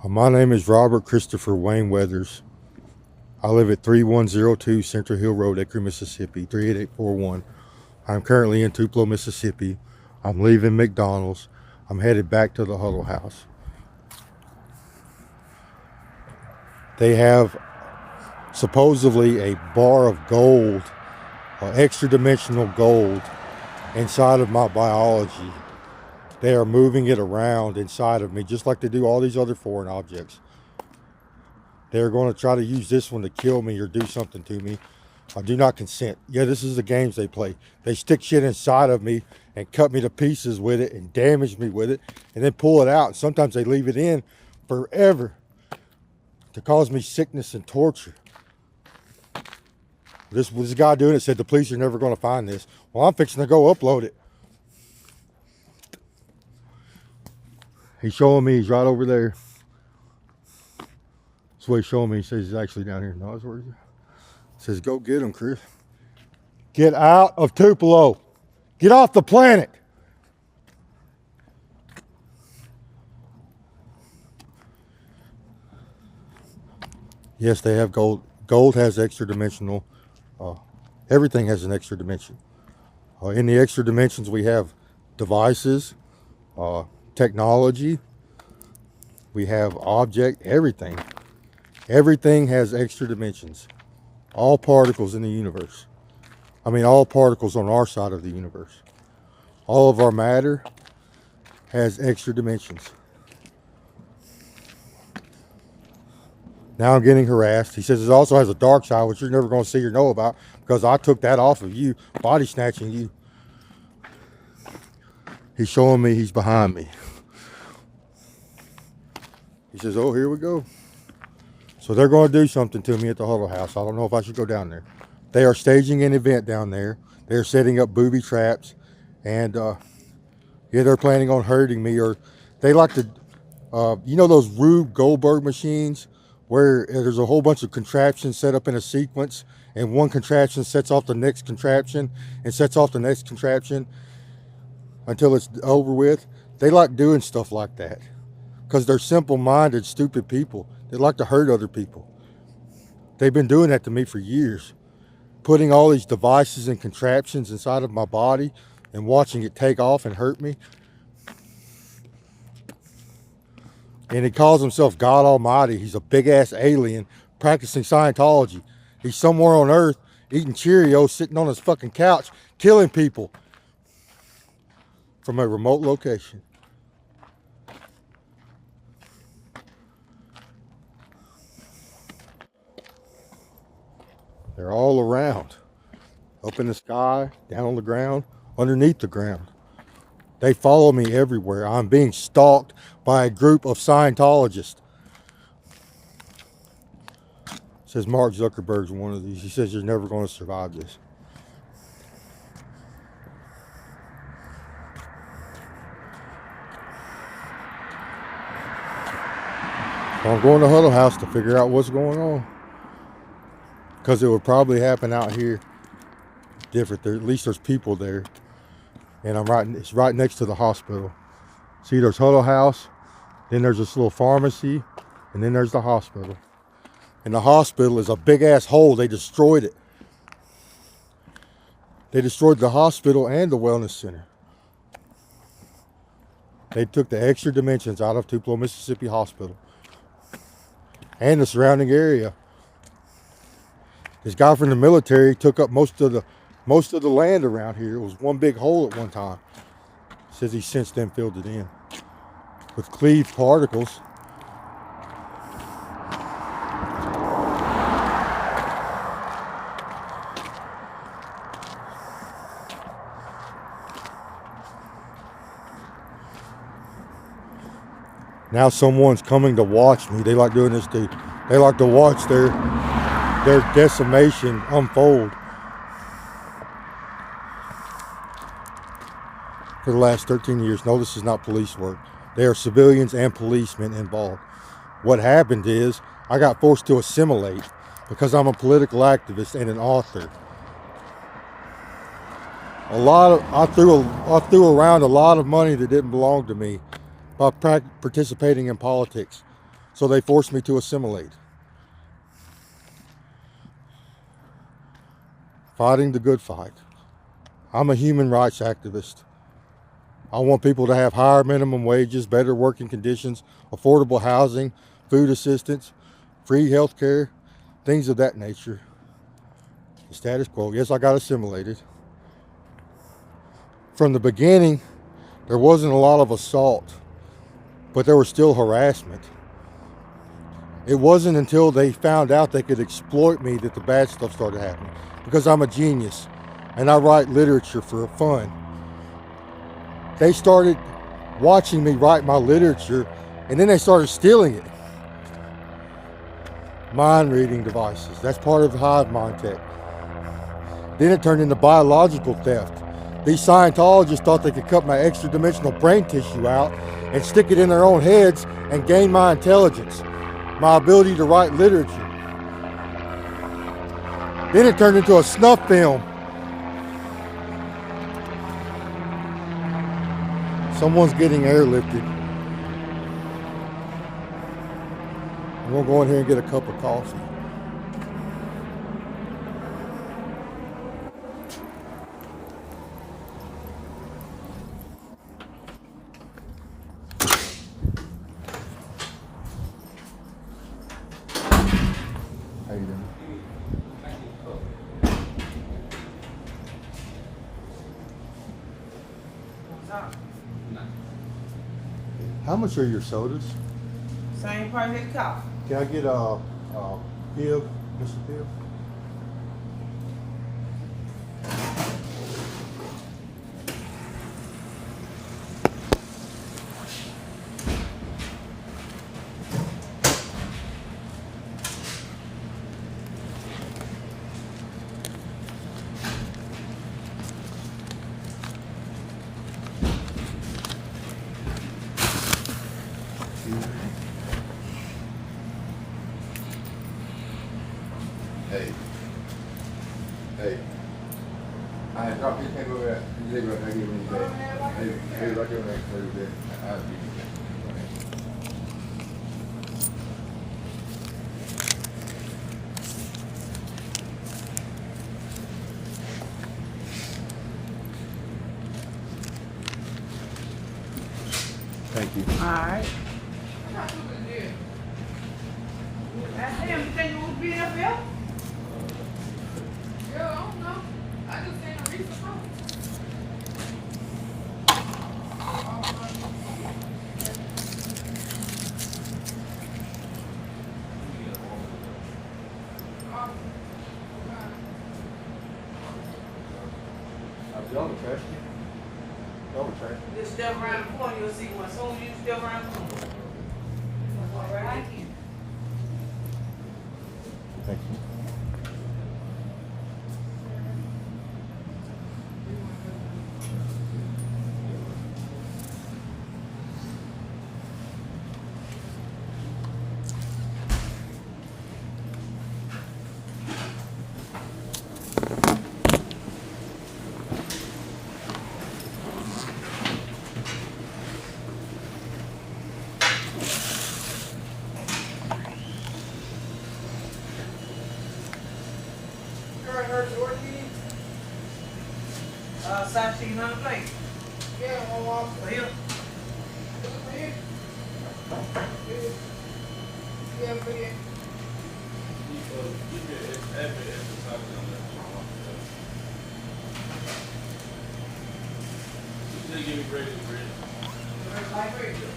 My name is Robert Christopher Wayne Weathers. I live at 3102 Central Hill Road, Acre, Mississippi, 38841. I'm currently in Tupelo, Mississippi. I'm leaving McDonald's. I'm headed back to the Huddle House. They have supposedly a bar of gold, extra dimensional gold, inside of my biology. They are moving it around inside of me, just like they do all these other foreign objects. They're going to try to use this one to kill me or do something to me. I do not consent. Yeah, this is the games they play. They stick shit inside of me and cut me to pieces with it and damage me with it and then pull it out. Sometimes they leave it in forever to cause me sickness and torture. This guy doing it said the police are never going to find this. Well, I'm fixing to go upload it. He's showing me he's right over there. That's what he's showing me. He says he's actually down here. No, that's where he's at. He says, go get him, Chris. Get out of Tupelo. Get off the planet. Yes, they have gold. Gold has extra dimensional. Everything has an extra dimension. In the extra dimensions, we have devices, technology. We have object, everything. Everything has extra dimensions. All particles in the universe. I mean, all particles on our side of the universe. All of our matter has extra dimensions. Now I'm getting harassed. He says it also has a dark side, which you're never going to see or know about because I took that off of you, body snatching you. He's showing me he's behind me. He says, oh, here we go. So they're going to do something to me at the Huddle House. I don't know if I should go down there. They are staging an event down there. They're setting up booby traps. And, yeah, they're planning on hurting me. Or they like to, you know those Rube Goldberg machines where there's a whole bunch of contraptions set up in a sequence and one contraption sets off the next contraption and sets off the next contraption until it's over with? They like doing stuff like that because they're simple-minded, stupid people. They like to hurt other people. They've been doing that to me for years, putting all these devices and contraptions inside of my body and watching it take off and hurt me. And he calls himself God Almighty. He's a big-ass alien practicing Scientology. He's somewhere on Earth eating Cheerios, sitting on his fucking couch, killing people from a remote location. They're all around. Up in the sky, down on the ground, underneath the ground. They follow me everywhere. I'm being stalked by a group of Scientologists. It says Mark Zuckerberg's one of these. He says you're never going to survive this. So I'm going to Huddle House to figure out what's going on. Because it would probably happen out here different. At least there's people there. And it's right next to the hospital. See, there's Huddle House, then there's this little pharmacy, and then there's the hospital. And the hospital is a big ass hole. They destroyed it. They destroyed the hospital and the wellness center. They took the extra dimensions out of Tupelo, Mississippi Hospital and the surrounding area. This guy from the military took up most of the land around here. It was one big hole at one time. Says he since then filled it in with cleaved particles. Now someone's coming to watch me. They like doing this too. They like to watch their decimation unfold. For the last 13 years. No, this is not police work. There are civilians and policemen involved. What happened is I got forced to assimilate because I'm a political activist and an author. I threw around a lot of money that didn't belong to me by participating in politics. So they forced me to assimilate. Fighting the good fight. I'm a human rights activist. I want people to have higher minimum wages, better working conditions, affordable housing, food assistance, free health care, things of that nature. The status quo. Yes, I got assimilated. From the beginning, there wasn't a lot of assault, but there was still harassment. It wasn't until they found out they could exploit me that the bad stuff started happening. Because I'm a genius and I write literature for fun. They started watching me write my literature and then they started stealing it. Mind reading devices. That's part of hive mind tech. Then it turned into biological theft. These Scientologists thought they could cut my extra dimensional brain tissue out and stick it in their own heads and gain my intelligence, my ability to write literature. Then it turned into a snuff film. Someone's getting airlifted. I'm gonna go in here and get a cup of coffee. How you doing? How much are your sodas? Same price as coffee. Can I get a Piv, Mr. Piv? Hey. Hey. I drop your tank over there. You take it right there, give me the Hey, right there, right there. I'll be Thank you. Alright. Damn, you think you would be up here? Yeah, I don't know. I just seen a recent post. Y'all the trash. Y'all the trash. Just step around the corner, you'll see one. As soon as you step around the corner. Right here. Thank you. Side chicken on the plate. Yeah, one walk. For you. Yeah, but yeah. Give me bread. Like right here.